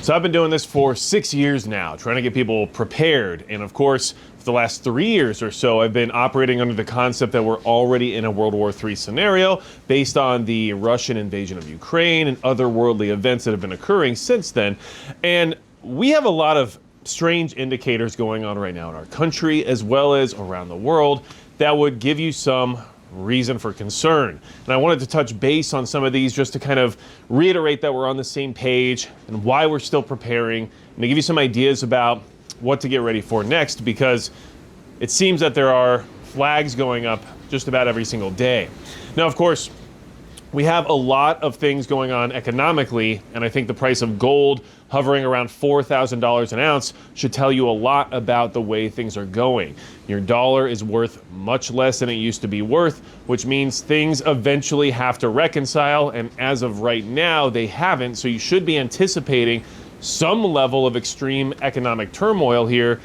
So I've been doing this for 6 years now, trying to get people prepared. And of course, for the last 3 years or so, I've been operating under the concept that we're already in a World War III scenario based on the Russian invasion of Ukraine and other worldly events that have been occurring since then. And we have a lot of strange indicators going on right now in our country as well as around the world that would give you some reason for concern. And I wanted to touch base on some of these just to kind of reiterate that we're on the same page and why we're still preparing, and to give you some ideas about what to get ready for next, because it seems that there are flags going up just about every single day. Now, of course, we have a lot of things going on economically, and I think the price of gold hovering around $4,000 an ounce should tell you a lot about the way things are going. Your dollar is worth much less than it used to be worth, which means things eventually have to reconcile, and as of right now, they haven't, so you should be anticipating some level of extreme economic turmoil here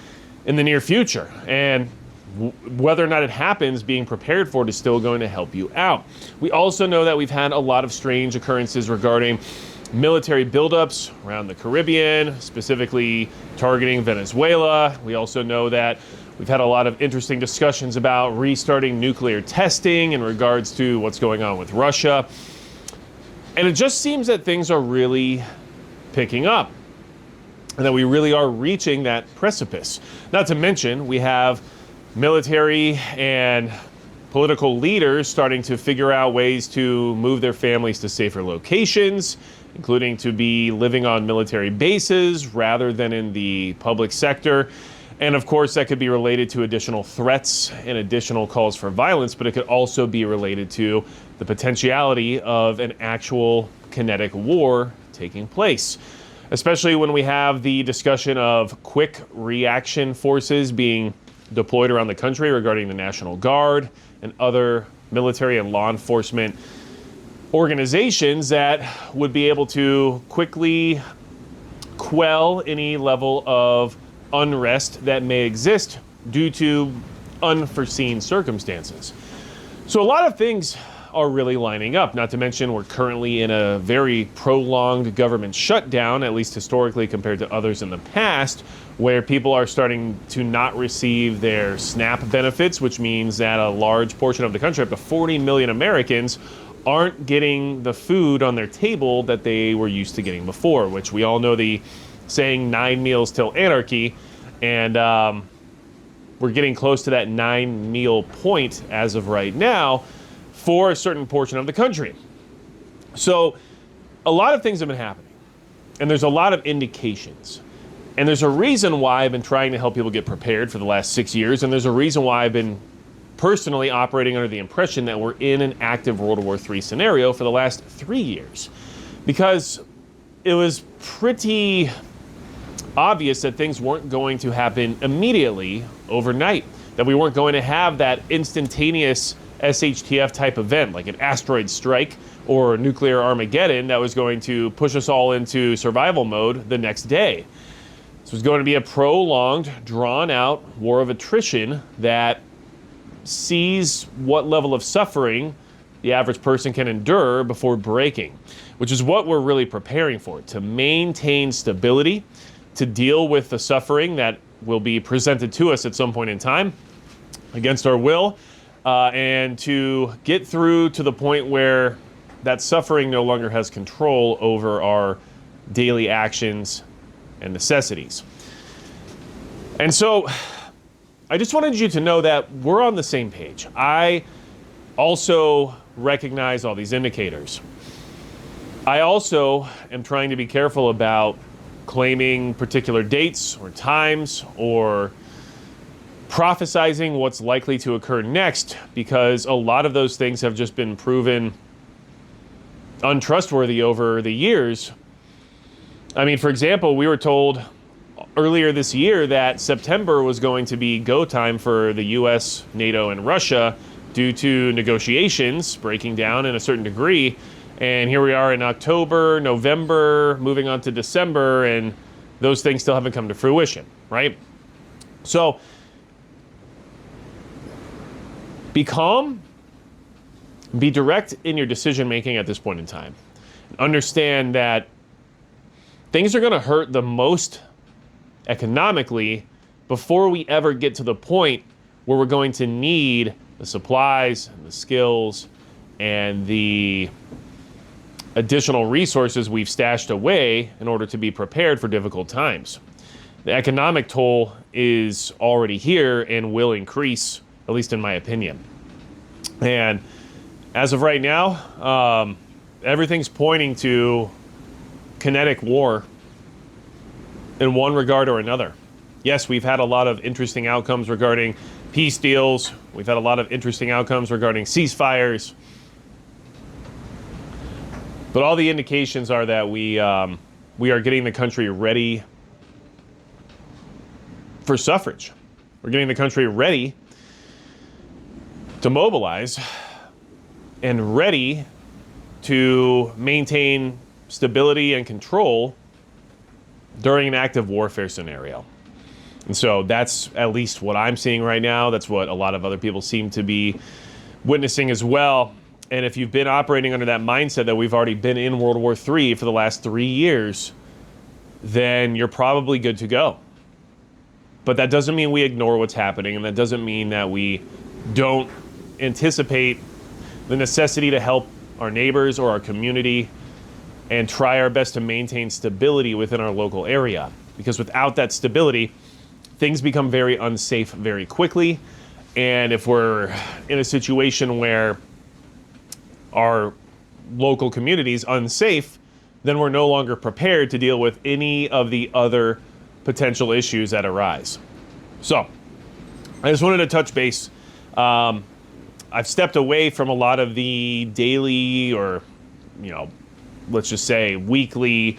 in the near future. And whether or not it happens, being prepared for it is still going to help you out. We also know that we've had a lot of strange occurrences regarding military buildups around the Caribbean, specifically targeting Venezuela. We also know that we've had a lot of interesting discussions about restarting nuclear testing in regards to what's going on with Russia. And it just seems that things are really picking up, and that we really are reaching that precipice. Not to mention, we have military and political leaders starting to figure out ways to move their families to safer locations, including to be living on military bases rather than in the public sector. And of course, that could be related to additional threats and additional calls for violence, but it could also be related to the potentiality of an actual kinetic war taking place, especially when we have the discussion of quick reaction forces being deployed around the country regarding the National Guard and other military and law enforcement organizations that would be able to quickly quell any level of unrest that may exist due to unforeseen circumstances. So a lot of things are really lining up, not to mention we're currently in a very prolonged government shutdown, at least historically compared to others in the past, where people are starting to not receive their SNAP benefits, which means that a large portion of the country, up to 40 million Americans, aren't getting the food on their table that they were used to getting before, which we all know the saying 9 meals till anarchy, and we're getting close to that 9-meal point as of right now for a certain portion of the country. So a lot of things have been happening, and there's a lot of indications. And there's a reason why I've been trying to help people get prepared for the last 6 years, and there's a reason why I've been personally operating under the impression that we're in an active World War III scenario for the last 3 years. Because it was pretty obvious that things weren't going to happen immediately overnight, that we weren't going to have that instantaneous SHTF type event like an asteroid strike or nuclear Armageddon that was going to push us all into survival mode the next day. This was going to be a prolonged, drawn-out war of attrition that sees what level of suffering the average person can endure before breaking, which is what we're really preparing for, to maintain stability, to deal with the suffering that will be presented to us at some point in time against our will, and to get through to the point where that suffering no longer has control over our daily actions and necessities. And so I just wanted you to know that we're on the same page. I also recognize all these indicators. I also am trying to be careful about claiming particular dates or times or prophesizing what's likely to occur next, because a lot of those things have just been proven untrustworthy over the years. I mean, for example, we were told earlier this year that September was going to be go time for the US, NATO, and Russia due to negotiations breaking down in a certain degree. And here we are in October, November, moving on to December, and those things still haven't come to fruition, right? So be calm, be direct in your decision making at this point in time. Understand that things are going to hurt the most economically before we ever get to the point where we're going to need the supplies and the skills and the additional resources we've stashed away in order to be prepared for difficult times. The economic toll is already here and will increase, at least in my opinion. And as of right now, everything's pointing to kinetic war in one regard or another. Yes, we've had a lot of interesting outcomes regarding peace deals. We've had a lot of interesting outcomes regarding ceasefires. But all the indications are that we are getting the country ready for suffrage. We're getting the country ready to mobilize and ready to maintain stability and control during an active warfare scenario. And so that's at least what I'm seeing right now. That's what a lot of other people seem to be witnessing as well. And if you've been operating under that mindset that we've already been in World War III for the last 3 years, then you're probably good to go. But that doesn't mean we ignore what's happening, and that doesn't mean that we don't anticipate the necessity to help our neighbors or our community and try our best to maintain stability within our local area. Because without that stability, things become very unsafe very quickly. And if we're in a situation where our local community is unsafe, then we're no longer prepared to deal with any of the other potential issues that arise. So, I just wanted to touch base. I've stepped away from a lot of the daily or, let's just say weekly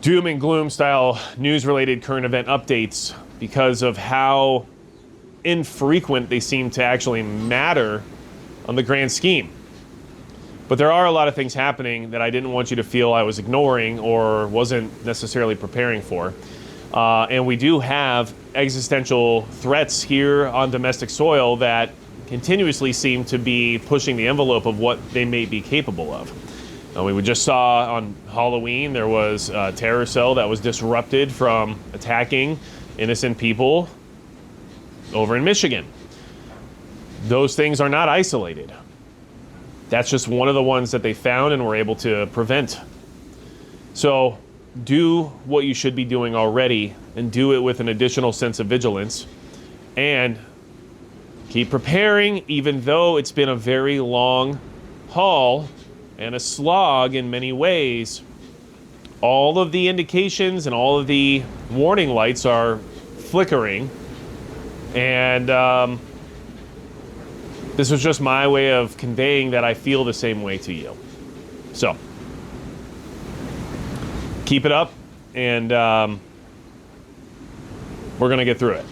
doom and gloom style news-related current event updates because of how infrequent they seem to actually matter on the grand scheme. But there are a lot of things happening that I didn't want you to feel I was ignoring or wasn't necessarily preparing for. And we do have existential threats here on domestic soil that continuously seem to be pushing the envelope of what they may be capable of. We just saw on Halloween there was a terror cell that was disrupted from attacking innocent people over in Michigan. Those things are not isolated. That's just one of the ones that they found and were able to prevent. So do what you should be doing already and do it with an additional sense of vigilance and keep preparing, even though it's been a very long haul and a slog in many ways. All of the indications and all of the warning lights are flickering, and this was just my way of conveying that I feel the same way to you. So keep it up, and we're going to get through it.